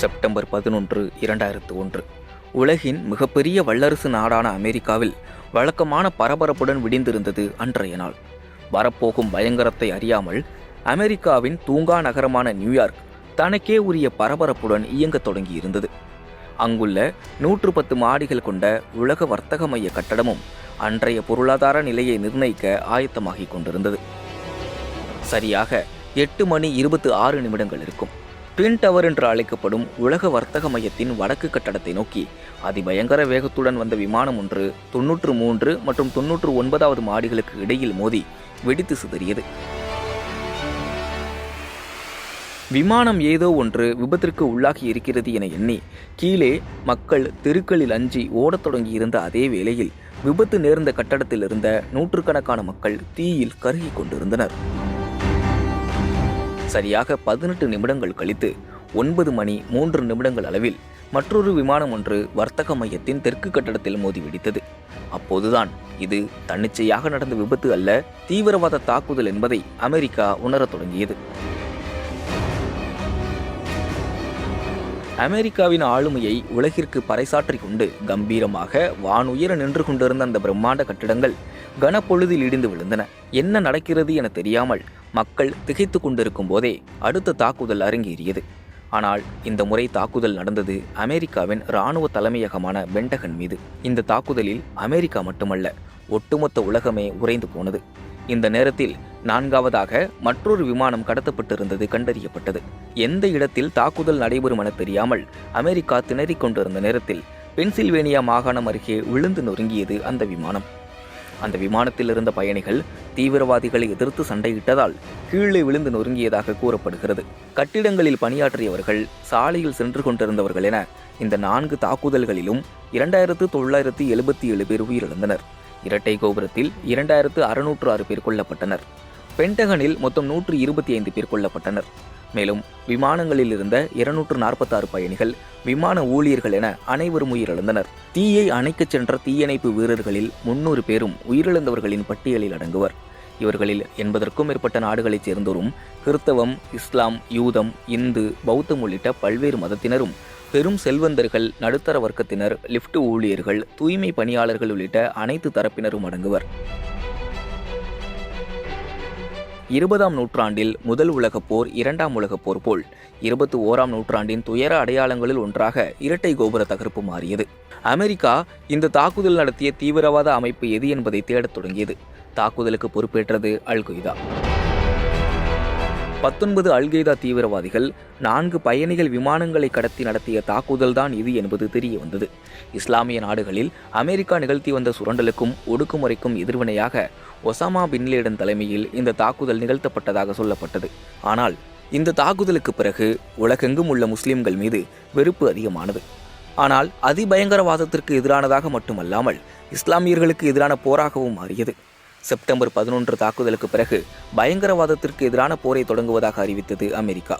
September 11, 2001 உலகின் மிகப்பெரிய வல்லரசு நாடான அமெரிக்காவில் வழக்கமான பரபரப்புடன் விடிந்திருந்தது அன்றைய நாள். வரப்போகும் பயங்கரத்தை அறியாமல் அமெரிக்காவின் தூங்கா நகரமான நியூயார்க் தனக்கே உரிய பரபரப்புடன் இயங்கத் தொடங்கியிருந்தது. அங்குள்ள 110 மாடிகள் கொண்ட உலக வர்த்தக மைய கட்டடமும் அன்றைய பொருளாதார நிலையை நிர்ணயிக்க ஆயத்தமாகிக் கொண்டிருந்தது. சரியாக 8:26 இருக்கும். ட்வின் டவர் என்று அழைக்கப்படும் உலக வர்த்தக மையத்தின் வடக்கு கட்டடத்தை நோக்கி அதிபயங்கர வேகத்துடன் வந்த விமானம் ஒன்று 93 மற்றும் 99வது மாடிகளுக்கு இடையில் மோதி வெடித்து சிதறியது. விமானம் ஏதோ ஒன்று விபத்திற்கு உள்ளாகி இருக்கிறது என எண்ணி கீழே மக்கள் தெருக்களில் அஞ்சி ஓடத் தொடங்கியிருந்த அதே வேளையில் விபத்து நேர்ந்த கட்டடத்தில் இருந்த நூற்றுக்கணக்கான மக்கள் தீயில் கருகி கொண்டிருந்தனர். சரியாக 18 நிமிடங்கள் கழித்து 9:03 அளவில் மற்றொரு விமானம் ஒன்று வர்த்தக மையத்தின் தெற்கு கட்டடத்தில் மோதி வெடித்தது. அப்போதுதான் இது தன்னிச்சையாக நடந்த விபத்து அல்ல, தீவிரவாத தாக்குதல் என்பதை அமெரிக்கா உணரத் தொடங்கியது. அமெரிக்காவின் ஆளுமையை உலகிற்கு பறைசாற்றிக் கொண்டு கம்பீரமாக வானுயர நின்று கொண்டிருந்த அந்த பிரம்மாண்ட கட்டிடங்கள் கனப்பொழுதில் இடிந்து விழுந்தன. என்ன நடக்கிறது என தெரியாமல் மக்கள் திகைத்து கொண்டிருக்கும் போதே அடுத்த தாக்குதல் அரங்கேறியது. ஆனால் இந்த முறை தாக்குதல் நடந்தது அமெரிக்காவின் இராணுவ தலைமையகமான பென்டகன் மீது. இந்த தாக்குதலில் அமெரிக்கா மட்டுமல்ல, ஒட்டுமொத்த உலகமே உறைந்து போனது. இந்த நேரத்தில் 4வதாக மற்றொரு விமானம் கடத்தப்பட்டிருந்தது கண்டறியப்பட்டது. எந்த இடத்தில் தாக்குதல் நடைபெறும் என தெரியாமல் அமெரிக்கா திணறிக் கொண்டிருந்த நேரத்தில் பென்சில்வேனியா மாகாணம் அருகே விழுந்து நொறுங்கியது அந்த விமானம். அந்த விமானத்தில் இருந்த பயணிகள் தீவிரவாதிகளை எதிர்த்து சண்டையிட்டதால் கீழே விழுந்து நொறுங்கியதாக கூறப்படுகிறது. கட்டிடங்களில் பணியாற்றியவர்கள், சாலையில் சென்று கொண்டிருந்தவர்கள் என இந்த 4 தாக்குதல்களிலும் 2977 பேர் உயிரிழந்தனர். இரட்டை கோபுரத்தில் 2606 பேர் கொல்லப்பட்டனர். பென்டகனில் மொத்தம் 125 பேர் கொல்லப்பட்டனர். மேலும் விமானங்களில் இருந்த 246 பயணிகள், விமான ஊழியர்கள் என அனைவரும் உயிரிழந்தனர். தீயை அணைக்கச் சென்ற தீயணைப்பு வீரர்களில் 300 பேரும் உயிரிழந்தவர்களின் பட்டியலில் அடங்குவர். இவர்களில் 80க்கும் மேற்பட்ட நாடுகளைச் சேர்ந்தோரும் கிறிஸ்தவம், இஸ்லாம், யூதம், இந்து, பௌத்தம் உள்ளிட்ட பல்வேறு மதத்தினரும், பெரும் செல்வந்தர்கள், நடுத்தர வர்க்கத்தினர், லிஃப்ட் ஊழியர்கள், தூய்மை பணியாளர்கள் உள்ளிட்ட அனைத்து தரப்பினரும் அடங்குவர். 20ஆம் நூற்றாண்டில் முதல் உலகப் போர், 2ஆம் உலகப் போர் போல் 21ஆம் நூற்றாண்டின் துயர அடையாளங்களில் ஒன்றாக இரட்டை கோபுர தகர்ப்பு மாறியது. அமெரிக்கா இந்த தாக்குதல் நடத்திய தீவிரவாத அமைப்பு எது என்பதை தேடத் தொடங்கியது. தாக்குதலுக்கு பொறுப்பேற்றது அல்-கொய்தா. 19 அல்-கொய்தா தீவிரவாதிகள் 4 பயணிகள் விமானங்களை கடத்தி நடத்திய தாக்குதல்தான் இது என்பது தெரிய வந்தது. இஸ்லாமிய நாடுகளில் அமெரிக்கா நிகழ்த்தி வந்த சுரண்டலுக்கும் ஒடுக்குமுறைக்கும் எதிர்வினையாக ஒசாமா பின் லேடன் தலைமையில் இந்த தாக்குதல் நிகழ்த்தப்பட்டதாக சொல்லப்பட்டது. ஆனால் இந்த தாக்குதலுக்கு பிறகு உலகெங்கும் உள்ள முஸ்லிம்கள் மீது வெறுப்பு அதிகமானது. ஆனால் அதிபயங்கரவாதத்திற்கு எதிரானதாக மட்டுமல்லாமல் இஸ்லாமியர்களுக்கு எதிரான போராகவும் மாறியது. செப்டம்பர் 11 தாக்குதலுக்கு பிறகு பயங்கரவாதத்திற்கு எதிரான போரை தொடங்குவதாக அறிவித்தது அமெரிக்கா.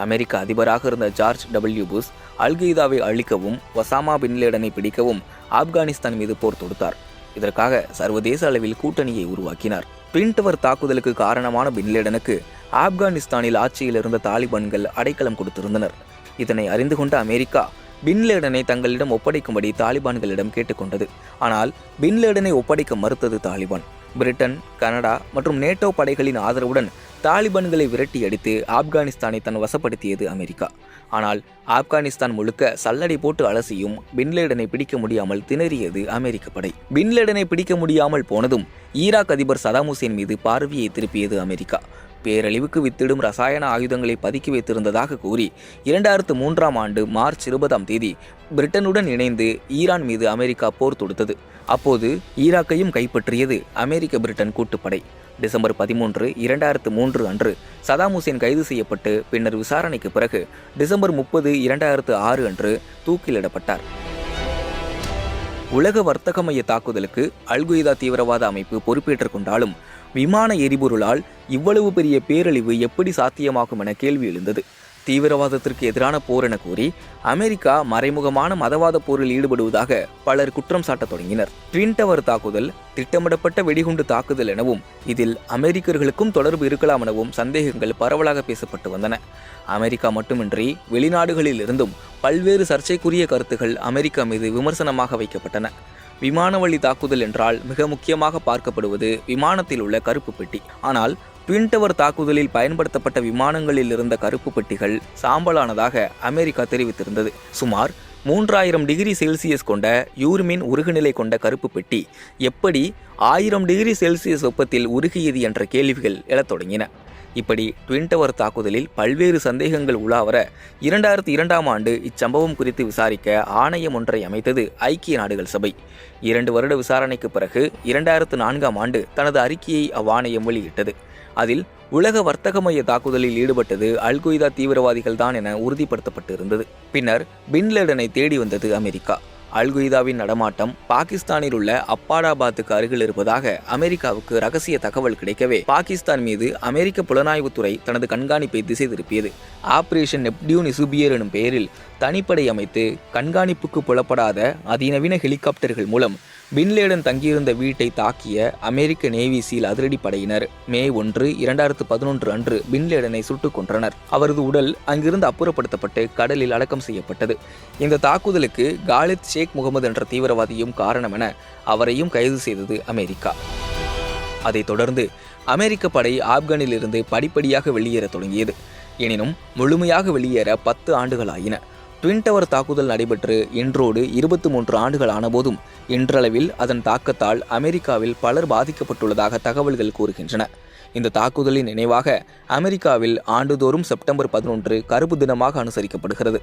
அமெரிக்க அதிபராக இருந்த ஜார்ஜ் டபிள்யூ புஷ் அல்-கொய்தாவை அழிக்கவும் ஒசாமா பின் லேடனை பிடிக்கவும் ஆப்கானிஸ்தான் மீது போர் தொடுத்தார். இதற்காக சர்வதேச அளவில் கூட்டணியை உருவாக்கினார். ட்வின் டவர் தாக்குதலுக்கு காரணமான பின் லேடனுக்கு ஆப்கானிஸ்தானில் ஆட்சியில் இருந்த தாலிபான்கள் அடைக்கலம் கொடுத்திருந்தனர். இதனை அறிந்து கொண்ட அமெரிக்கா பின் லேடனை தங்களிடம் ஒப்படைக்கும்படி தாலிபான்களிடம் கேட்டுக்கொண்டது. ஆனால் பின் லேடனை ஒப்படைக்க மறுத்தது தாலிபான். பிரிட்டன், கனடா மற்றும் நேட்டோ படைகளின் ஆதரவுடன் தாலிபான்களை விரட்டி அடித்து ஆப்கானிஸ்தானை தன் வசப்படுத்தியது அமெரிக்கா. ஆனால் ஆப்கானிஸ்தான் முழுக்க சல்லடை போட்டு அலசியும் பின் லேடனை பிடிக்க முடியாமல் திணறியது அமெரிக்க படை. பின் லேடனை பிடிக்க முடியாமல் போனதும் ஈராக் அதிபர் சதாம் ஹுசேன் மீது பார்வையை திருப்பியது அமெரிக்கா. பேரழிவுக்கு வித்திடும் ரசாயன ஆயுதங்களை பதுக்கி வைத்திருந்ததாக கூறி 2003ஆம் ஆண்டு மார்ச் 20ஆம் தேதி பிரிட்டனுடன் இணைந்து ஈரான் மீது அமெரிக்கா போர் தொடுத்தது. அப்போது ஈராக்கையும் கைப்பற்றியது அமெரிக்க பிரிட்டன் கூட்டுப்படை. டிசம்பர் 13, 2003 அன்று சதாம் ஹுசேன் கைது செய்யப்பட்டு பின்னர் விசாரணைக்கு பிறகு டிசம்பர் 30, 2006 அன்று தூக்கிலிடப்பட்டார். உலக வர்த்தக மைய தாக்குதலுக்கு அல்-கொய்தா தீவிரவாத அமைப்பு பொறுப்பேற்றுக் கொண்டாலும் விமான எரிபொருளால் இவ்வளவு பெரிய பேரழிவு எப்படி சாத்தியமாகும் என கேள்வி எழுந்தது. தீவிரவாதத்திற்கு எதிரான போர் என கூறி அமெரிக்கா மறைமுகமான மதவாத போரில் ஈடுபடுவதாக பலர் குற்றம் சாட்டத் தொடங்கினர். ட்வின் டவர் தாக்குதல் திட்டமிடப்பட்ட வெடிகுண்டு தாக்குதல் எனவும் இதில் அமெரிக்கர்களுக்கும் தொடர்பு இருக்கலாம் எனவும் சந்தேகங்கள் பரவலாக பேசப்பட்டு வந்தன. அமெரிக்கா மட்டுமின்றி வெளிநாடுகளில் இருந்தும் பல்வேறு சர்ச்சைக்குரிய கருத்துகள் அமெரிக்கா மீது விமர்சனமாக வைக்கப்பட்டன. விமானவழி தாக்குதல் என்றால் மிக முக்கியமாக பார்க்கப்படுவது விமானத்தில் உள்ள கருப்பு பெட்டி. ஆனால் ட்வின் டவர் தாக்குதலில் பயன்படுத்தப்பட்ட விமானங்களில் இருந்த கருப்பு பெட்டிகள் சாம்பலானதாக அமெரிக்கா தெரிவித்திருந்தது. சுமார் 3000 டிகிரி செல்சியஸ் கொண்ட யூர்மின் உருகுநிலை கொண்ட கருப்பு பெட்டி எப்படி 1000 டிகிரி செல்சியஸ் வெப்பத்தில் உருகியது என்ற கேள்விகள் எழத் தொடங்கின. இப்படி ட்வின் டவர் தாக்குதலில் பல்வேறு சந்தேகங்கள் உலாவர 2002ஆம் ஆண்டு இச்சம்பவம் குறித்து விசாரிக்க ஆணையம் ஒன்றை அமைத்தது ஐக்கிய நாடுகள் சபை. 2 வருட விசாரணைக்கு பிறகு 2004ஆம் ஆண்டு தனது அறிக்கையை அவ்வாணையம் வெளியிட்டது. அதில் உலக வர்த்தக மைய தாக்குதலில் ஈடுபட்டது அல் கொய்தா தீவிரவாதிகள் தான் என உறுதிப்படுத்தப்பட்டிருந்தது. பின்னர் பின் லேடனை தேடி வந்தது அமெரிக்கா. அல் கொய்தாவின் நடமாட்டம் பாகிஸ்தானில் உள்ள அப்பாடாபாத்துக்கு அருகில் இருப்பதாக அமெரிக்காவுக்கு ரகசிய தகவல் கிடைக்கவே பாகிஸ்தான் மீது அமெரிக்க புலனாய்வுத்துறை தனது கண்காணிப்பை திசை திருப்பியது. ஆபரேஷன் நெப்டியூன் இசுபியர் எனும் பெயரில் தனிப்படை அமைத்து கண்காணிப்புக்கு புலப்படாத அதிநவீன ஹெலிகாப்டர்கள் மூலம் பின்லேடன் தங்கியிருந்த வீட்டை தாக்கிய அமெரிக்க நேவி சீல் அதிரடி படையினர் மே 1, 2011 அன்று பின்லேடனை சுட்டுக் கொன்றனர். அவரது உடல் அங்கிருந்து அப்புறப்படுத்தப்பட்டு கடலில் அடக்கம் செய்யப்பட்டது. இந்த தாக்குதலுக்கு காலித் ஷேக் முகமது என்ற தீவிரவாதியும் காரணம் என அவரையும் கைது செய்தது அமெரிக்கா. அதைத் தொடர்ந்து அமெரிக்க படை ஆப்கானில் இருந்து படிப்படியாக வெளியேற தொடங்கியது. எனினும் முழுமையாக வெளியேற 10 ஆண்டுகள் ஆயின. ட்வின் டவர் தாக்குதல் நடைபெற்று இன்றோடு 23 ஆண்டுகள் ஆனபோதும் இன்றளவில் அதன் தாக்கத்தால் அமெரிக்காவில் பலர் பாதிக்கப்பட்டுள்ளதாக தகவல்கள் கூறுகின்றன. இந்த தாக்குதலின் நினைவாக அமெரிக்காவில் ஆண்டுதோறும் செப்டம்பர் 11 கருப்பு தினமாக அனுசரிக்கப்படுகிறது.